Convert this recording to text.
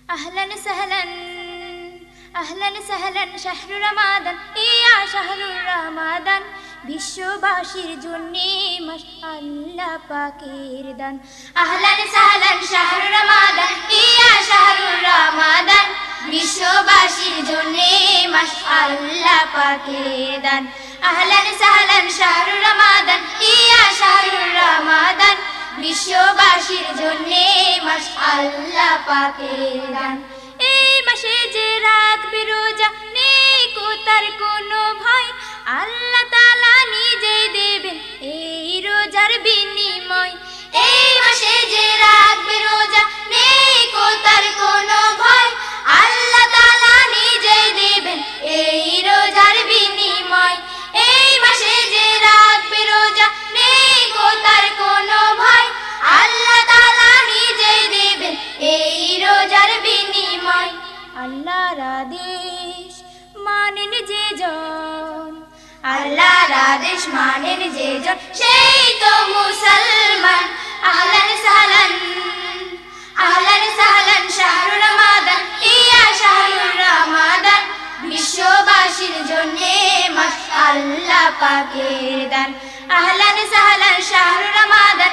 أهلا سهلا أهلا سهلا شهر رمضان يا شهر رمضان বিশ্ববাসীর জন্যে মাস আল্লাহ পাকের দান আহলান সাহলান শাহর রমাদান ইয়া শাহরুর রমাদান বিশ্ববাসীর জন্যে মাস আল্লাহ পাকের দান আহলান সাহলান শাহরুর রমাদান ইয়া শাহরুর রমাদান বিশ্ববাসীর জন্যে মাস আল্লাহ পাকের দান এই মাসে যে রাখবে রোজা নেই তার কোনো ভয় আল্লাহ তাআলা নিজেই দেবেন এই রোজার বিনিময় এই মাসে যে রাখবে রোজা নেই তার কোনো ভয় আল্লাহ তাআলা নিজেই দেবেন এই রোজার বিনিময় এই মাসে যে রাখবে রোজা নেই তার কোনো ভয় আল্লাহ তাআলা নিজেই দেবেন এই রোজার বিনিময় আল্লাহর আদেশ মানেন যে জন আল্লাহর আদেশ মানেন যে জন সেই তো মুসলমান আহলান সাহলান শাহরুর রমাদান ইয়া শাহরুর রমাদান বিশ্ববাসীর জন্যে মাস আল্লাহ পাকের দান আহলান সাহলান শাহরুর রমাদান